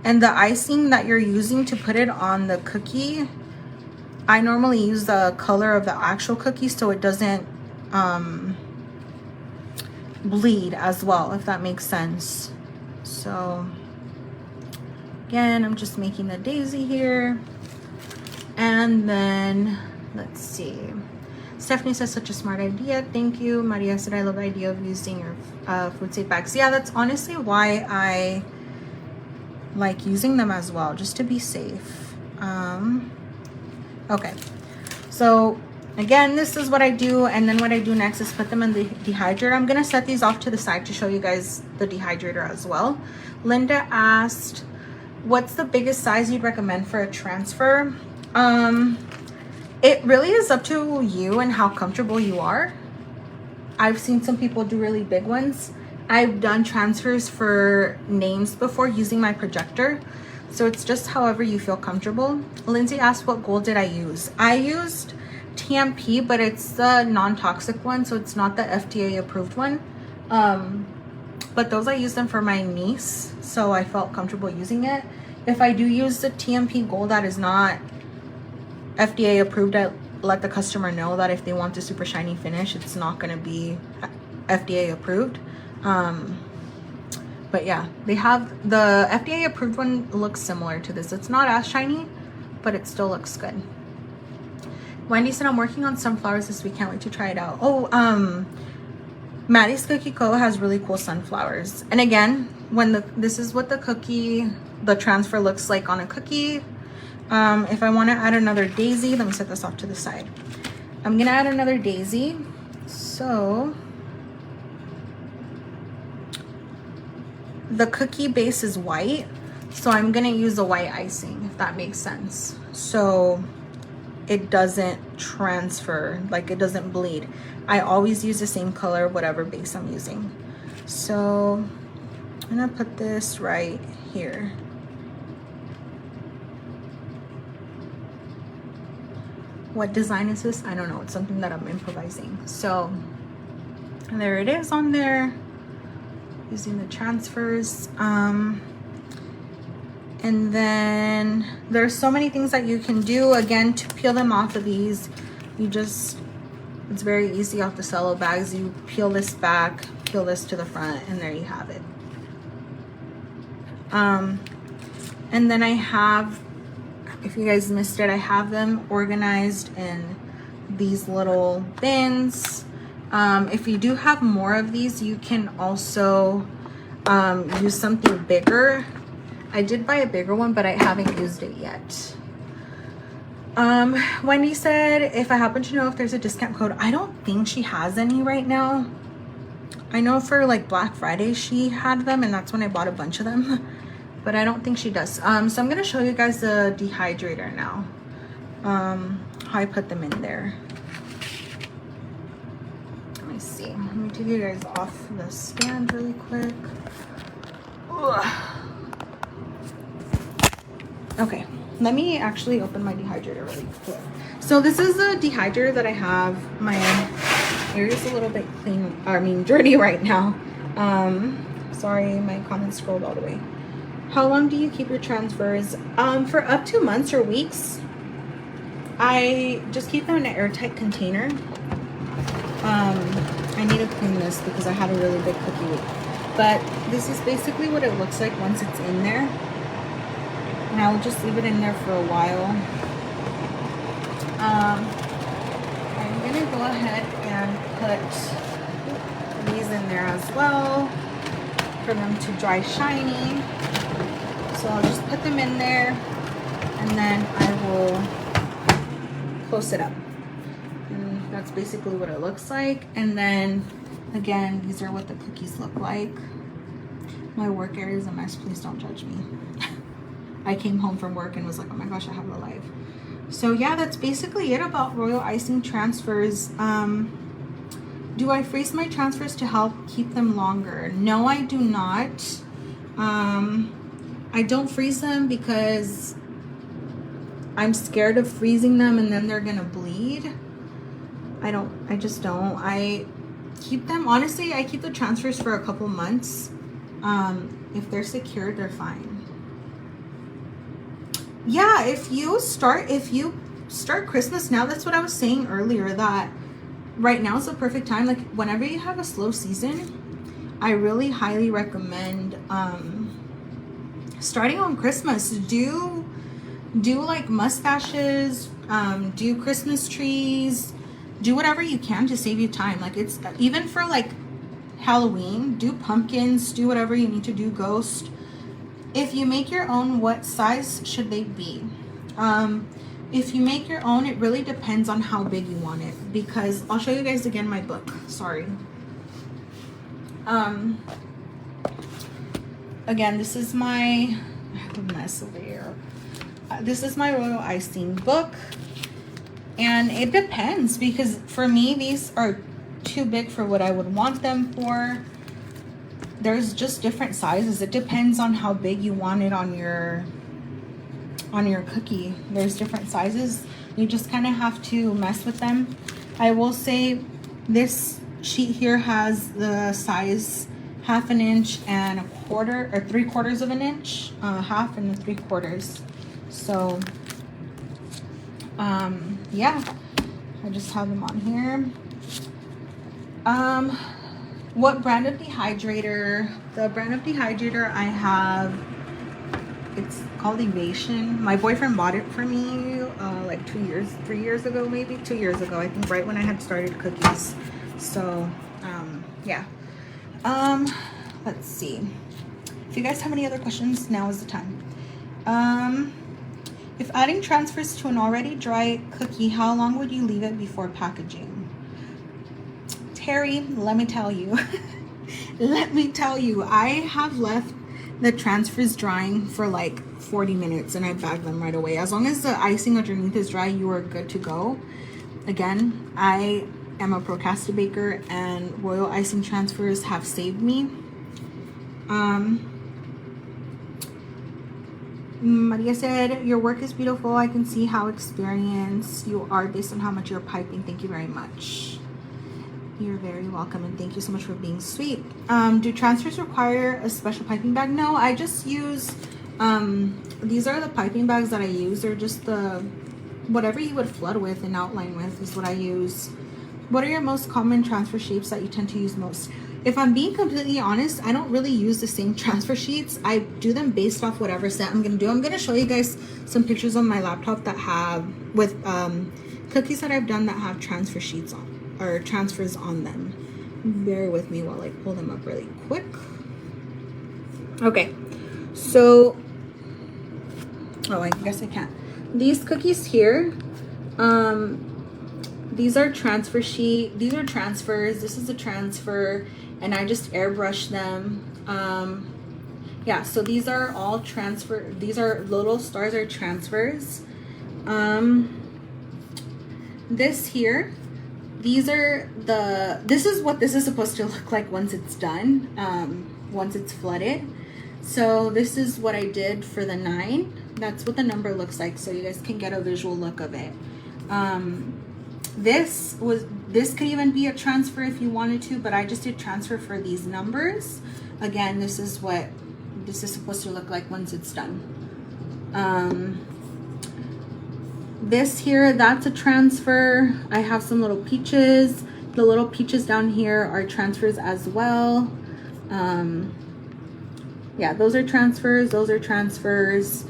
and the icing that you're using to put it on the cookie, I normally use the color of the actual cookie so it doesn't bleed as well, if that makes sense. So again, I'm just making the daisy here. And then let's see. Stephanie says, such a smart idea. Thank you. Maria said, I love the idea of using your food safe bags. Yeah, that's honestly why I like using them as well, just to be safe. Okay, so again, this is what I do, and then what I do next is put them in the dehydrator. I'm gonna set these off to the side to show you guys the dehydrator as well. Linda asked, what's the biggest size you'd recommend for a transfer? It really is up to you and how comfortable you are. I've seen some people do really big ones. I've done transfers for names before using my projector. So it's just however you feel comfortable. Lindsay asked, what gold did I use? I used TMP, but it's the non-toxic one. So it's not the FDA approved one. But those I used them for my niece. So I felt comfortable using it. If I do use the TMP gold that is not FDA approved, I let the customer know that if they want the super shiny finish, it's not going to be FDA approved. But yeah, they have the FDA approved one, looks similar to this. It's not as shiny, but it still looks good. Wendy said, I'm working on sunflowers this week, can't wait to try it out. Oh, Maddie's Cookie Co has really cool sunflowers. And again, when this is what the transfer looks like on a cookie. If I want to add another daisy, let me set this off to the side. I'm gonna add another daisy. So the cookie base is white, so I'm gonna use a white icing, if that makes sense, so it doesn't transfer, like it doesn't bleed. I always use the same color whatever base I'm using. So I'm gonna put this right here. What design is this? I don't know. It's something that I'm improvising. So there it is on there, using the transfers. And then there's so many things that you can do. Again, to peel them off of these, you just, it's very easy off the cello bags. You peel this back, peel this to the front, and there you have it. And then I have, if you guys missed it, I have them organized in these little bins. If you do have more of these, you can also use something bigger. I did buy a bigger one, but I haven't used it yet. Wendy said, if I happen to know if there's a discount code, I don't think she has any right now. I know for like Black Friday she had them, and that's when I bought a bunch of them. But I don't think she does. So I'm gonna show you guys the dehydrator now. How I put them in there. Let me see. Let me take you guys off the stand really quick. Ugh. Okay, let me actually open my dehydrator really quick. So this is the dehydrator that I have. My hair is a little bit dirty right now. Sorry, my comments scrolled all the way. How long do you keep your transfers? For up to months or weeks. I just keep them in an airtight container. I need to clean this because I had a really big cookie week. But this is basically what it looks like once it's in there. And I will just leave it in there for a while. I'm gonna go ahead and put these in there as well for them to dry shiny. So I'll just put them in there, and then I will close it up. And that's basically what it looks like. And then again, these are what the cookies look like. My work area is a mess, please don't judge me. I came home from work and was like, oh my gosh, I have a life. So yeah, that's basically it about Royal Icing Transfers. Do I freeze my transfers to help keep them longer? No, I do not. I don't freeze them because I'm scared of freezing them and then they're gonna bleed. I just don't. I keep them, honestly, I keep the transfers for a couple months. If they're secured, they're fine. Yeah, if you start Christmas now, that's what I was saying earlier, that right now is the perfect time. Like whenever you have a slow season, I really highly recommend starting on Christmas. Do like mustaches, do Christmas trees, do whatever you can to save you time. Like, it's even for like Halloween, do pumpkins, do whatever you need to do, ghost. If you make your own, what size should they be? If you make your own, it really depends on how big you want it, because I'll show you guys again my book. Sorry. Again, this is my, I have a mess over here. This is my Royal Icing book, and it depends, because for me, these are too big for what I would want them for. There's just different sizes. It depends on how big you want it on your cookie. There's different sizes. You just kind of have to mess with them. I will say this sheet here has the size 1/2 inch and 1/4 or 3/4 of an inch, 1/2 and 3/4. So yeah, I just have them on here. What brand of dehydrator? The brand of dehydrator I have, it's called Evasion. My boyfriend bought it for me like 3 years ago, maybe 2 years ago, I think, right when I had started cookies. So yeah. Let's see. If you guys have any other questions, now is the time. If adding transfers to an already dry cookie, how long would you leave it before packaging? Terry, let me tell you. Let me tell you, I have left the transfers drying for like 40 minutes and I bag them right away. As long as the icing underneath is dry, you are good to go. Again, I am a procrastinator, and Royal Icing Transfers have saved me. Maria said, your work is beautiful. I can see how experienced you are based on how much you're piping. Thank you very much. You're very welcome, and thank you so much for being sweet. Do transfers require a special piping bag? No, I just use, these are the piping bags that I use. They're just the, whatever you would flood with and outline with is what I use. What are your most common transfer shapes that you tend to use most? If I'm being completely honest, I don't really use the same transfer sheets. I do them based off whatever set I'm gonna do. I'm gonna show you guys some pictures on my laptop that have, with cookies that I've done that have transfer sheets on, or transfers on them. Bear with me while I pull them up really quick. Okay, so, oh, I guess I can't. These cookies here, these are transfer sheet. These are transfers. This is a transfer, and I just airbrush them. Yeah, so these are all transfer. These are little stars are transfers. This here, these are the, this is what this is supposed to look like once it's done, once it's flooded. So this is what I did for the 9. That's what the number looks like, so you guys can get a visual look of it. This could even be a transfer if you wanted to, but I just did transfer for these numbers. Again, this is what this is supposed to look like once it's done. This here, that's a transfer. I have some little peaches. The little peaches down here are transfers as well. Yeah, those are transfers. Those are transfers.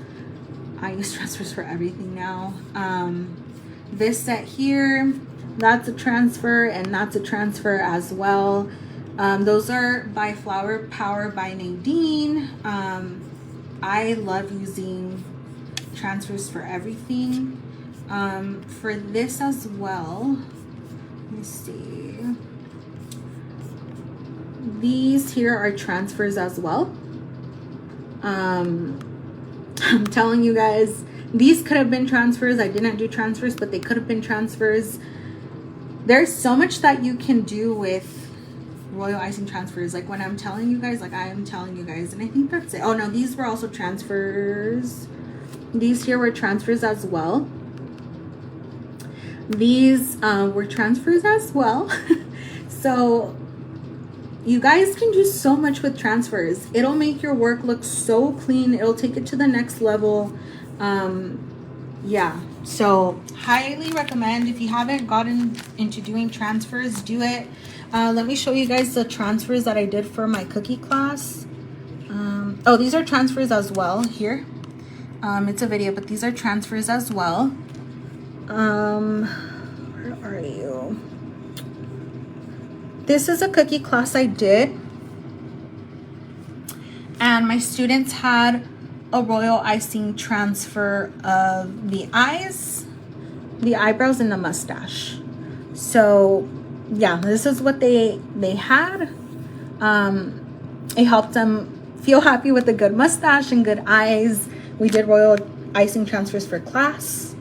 I use transfers for everything now. This set here, that's a transfer, and that's a transfer as well. Those are by Flower Power by Nadine. I love using transfers for everything. For this as well, let me see. These here are transfers as well. I'm telling you guys, these could have been transfers. I didn't do transfers, but they could have been transfers. There's so much that you can do with Royal Icing Transfers. Like when I'm telling you guys, like I am telling you guys, and I think that's it. Oh no, these were also transfers. These here were transfers as well. These were transfers as well. So you guys can do so much with transfers. It'll make your work look so clean. It'll take it to the next level. Yeah, so highly recommend. If you haven't gotten into doing transfers, do it. Let me show you guys the transfers that I did for my cookie class. Oh, these are transfers as well here. It's a video, but these are transfers as well. Where are are you? This is a cookie class I did, and my students had a royal icing transfer of the eyes, the eyebrows, and the mustache. So yeah, this is what they had. It helped them feel happy with a good mustache and good eyes. We did royal icing transfers for class.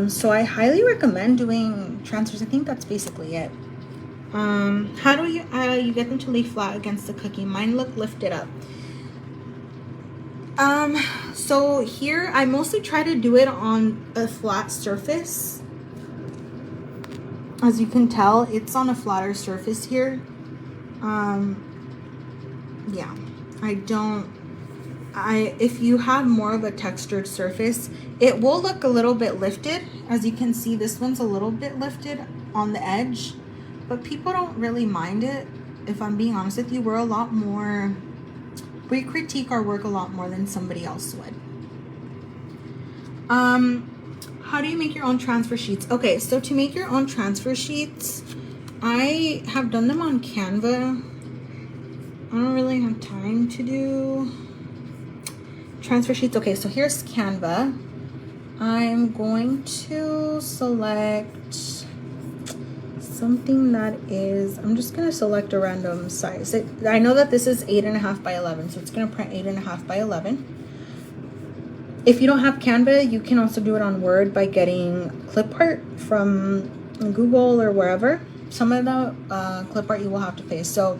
So I highly recommend doing transfers. I think that's basically it. How do you get them to lay flat against the cookie? Mine look lifted up. So here I mostly try to do it on a flat surface. As you can tell, it's on a flatter surface here. Yeah, if you have more of a textured surface, it will look a little bit lifted. As you can see, this one's a little bit lifted on the edge, but people don't really mind it. If I'm being honest with you, we critique our work a lot more than somebody else would. How do you make your own transfer sheets? Okay, so to make your own transfer sheets, I have done them on Canva. I don't really have time to do transfer sheets. Okay, so here's Canva. I'm going to select something that is, I'm just going to select a random size. I know that this is 8.5 by 11, so it's going to print 8.5 by 11. If you don't have Canva, you can also do it on Word by getting clip art from Google or wherever. Some of the clip art you will have to pay. So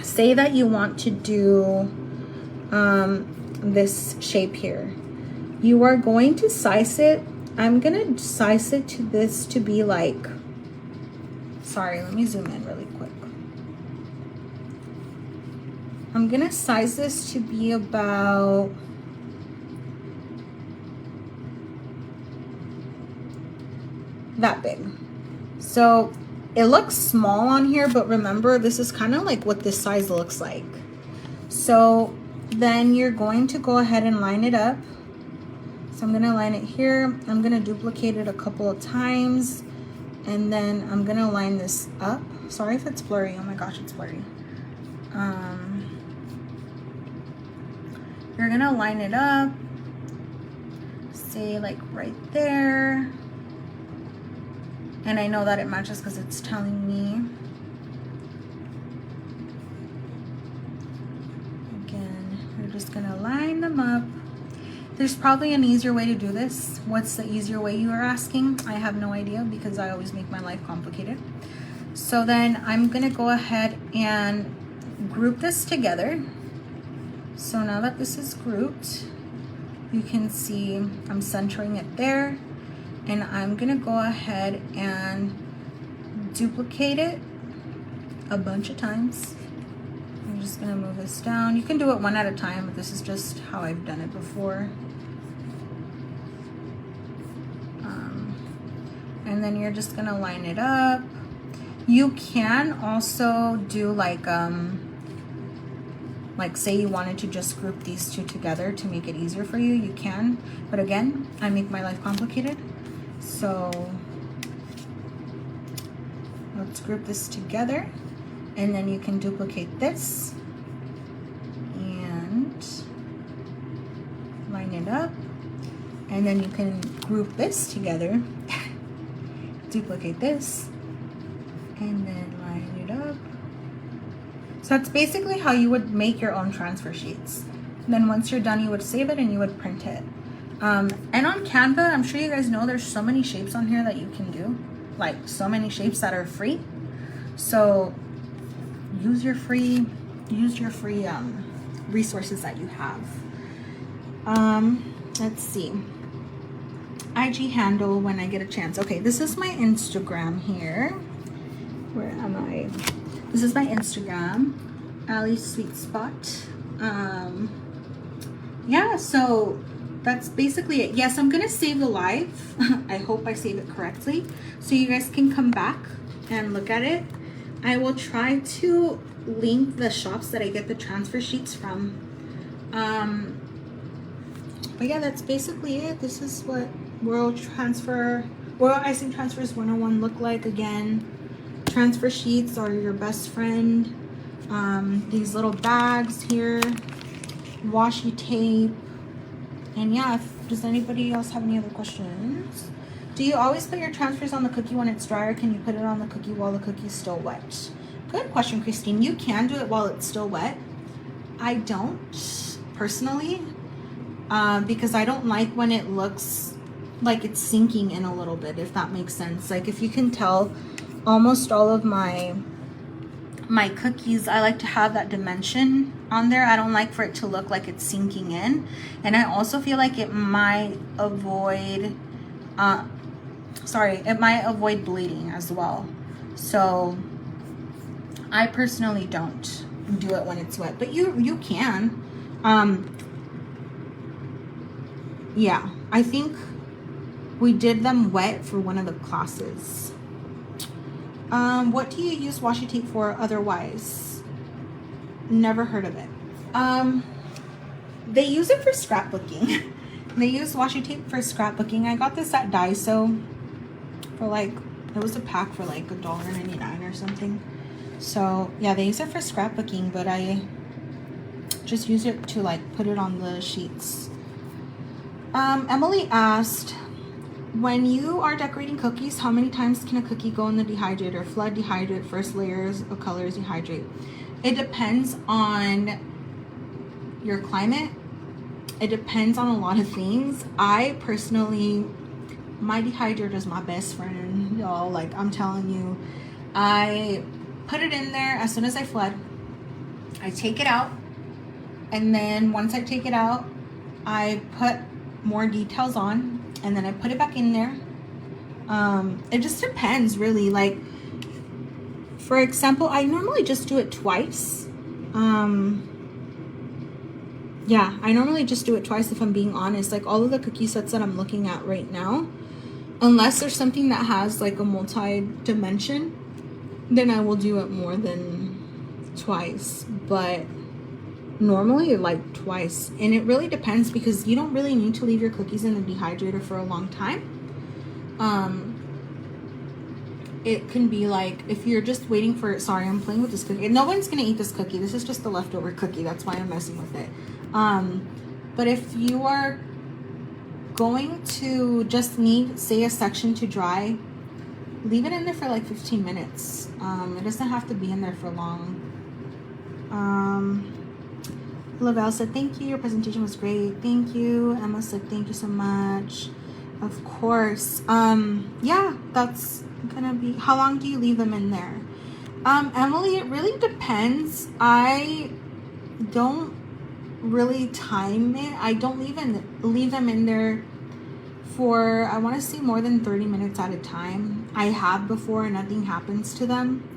say that you want to do this shape here. You are going to size it. I'm going to size it to this to be like, sorry, let me zoom in really quick. I'm going to size this to be about that big. So it looks small on here, but remember, this is kind of like what this size looks like. So then you're going to go ahead and line it up. So I'm going to line it here. I'm going to duplicate it a couple of times, and then I'm going to line this up. Sorry if it's blurry. Oh my gosh, it's blurry. You're going to line it up, say like right there. And I know that it matches because it's telling me. Again, you're just gonna line them up. There's probably an easier way to do this. What's the easier way, you are asking? I have no idea because I always make my life complicated. So then I'm gonna go ahead and group this together. So now that this is grouped, you can see I'm centering it there. And I'm gonna go ahead and duplicate it a bunch of times. I'm just gonna move this down. You can do it one at a time, but this is just how I've done it before. And then you're just gonna line it up. You can also do like say you wanted to just group these two together to make it easier for you, you can. But again, I make my life complicated. So let's group this together, and then you can duplicate this and line it up, and then you can group this together, duplicate this, and then line it up. So that's basically how you would make your own transfer sheets. And then once you're done, you would save it and you would print it. And on Canva, I'm sure you guys know there's so many shapes on here that you can do, like so many shapes that are free. So use your free resources that you have. Let's see. IG handle when I get a chance. Okay, this is my Instagram here. Where am I? This is my Instagram, Ali Sweet Spot. Yeah, so that's basically it. Yes, I'm gonna save the live. I hope I save it correctly so you guys can come back and look at it. I will try to link the shops that I get the transfer sheets from. But yeah, that's basically it. This is what Royal Royal Icing Transfers 101 look like. Again, transfer sheets are your best friend. These little bags here, washi tape, and yeah, does anybody else have any other questions? Do you always put your transfers on the cookie when it's dry, or can you put it on the cookie while the cookie's still wet? Good question, Christine. You can do it while it's still wet. I don't, personally, because I don't like when it looks like it's sinking in a little bit, if that makes sense. Like, if you can tell, almost all of my cookies, I like to have that dimension on there. I don't like for it to look like it's sinking in. And I also feel like it might avoid it might avoid bleeding as well. So I personally don't do it when it's wet, but you can. Yeah, I think we did them wet for one of the classes. What do you use washi tape for otherwise? Never heard of it. They use it for scrapbooking. They use washi tape for scrapbooking. I got this at Daiso for like, it was a pack for like $1.99 or something. So yeah, they use it for scrapbooking, but I just use it to like put it on the sheets. Emily asked, when you are decorating cookies, how many times can a cookie go in the dehydrator? Flood, dehydrate, first layers of colors, dehydrate. It depends on your climate. It depends on a lot of things. I personally, my dehydrator is my best friend, y'all. Like, I'm telling you, I put it in there as soon as I flood. I take it out, and then once I take it out, I put more details on, and then I put it back in there. It just depends, really. Like, for example, I normally just do it twice. Yeah, I normally just do it twice, if I'm being honest. Like, all of the cookie sets that I'm looking at right now, unless there's something that has like a multi-dimension, then I will do it more than twice. But normally, like, twice. And it really depends, because you don't really need to leave your cookies in the dehydrator for a long time. It can be like, if you're just waiting for, sorry, I'm playing with this cookie. No one's gonna eat this cookie. This is just the leftover cookie. That's why I'm messing with it. But if you are going to just need, say, a section to dry, leave it in there for like 15 minutes. It doesn't have to be in there for long. Lavelle said, thank you, your presentation was great. Thank you. Emma said, thank you so much. Of course. Yeah, that's gonna be, how long do you leave them in there? Emily, it really depends. I don't really time it. I don't leave them in there for, I want to say, more than 30 minutes at a time. I have before, and nothing happens to them.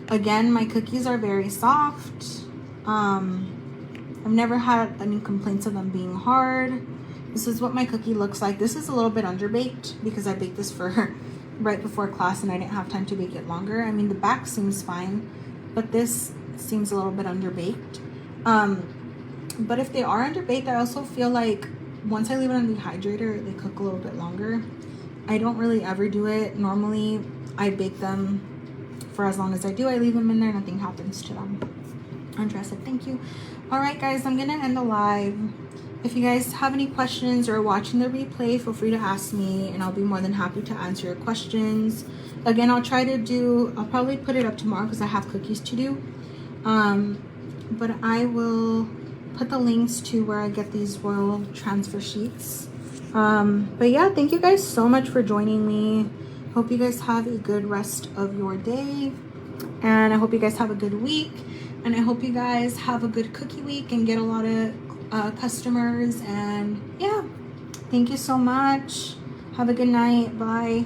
Again, my cookies are very soft. I've never had any complaints of them being hard. This is what my cookie looks like. This is a little bit underbaked because I baked this for right before class and I didn't have time to bake it longer. I mean, the back seems fine, but this seems a little bit underbaked. But if they are underbaked, I also feel like once I leave it on the dehydrator, they cook a little bit longer. I don't really ever do it. Normally, I bake them for as long as I do. I leave them in there, nothing happens to them. Andrea said, thank you. All right, guys, I'm gonna end the live. If you guys have any questions or are watching the replay, feel free to ask me and I'll be more than happy to answer your questions. Again, I'll probably put it up tomorrow because I have cookies to do. But I will put the links to where I get these Royal transfer sheets. But yeah, thank you guys so much for joining me. Hope you guys have a good rest of your day. And I hope you guys have a good week. And I hope you guys have a good cookie week and get a lot of customers. And yeah, thank you so much. Have a good night. Bye.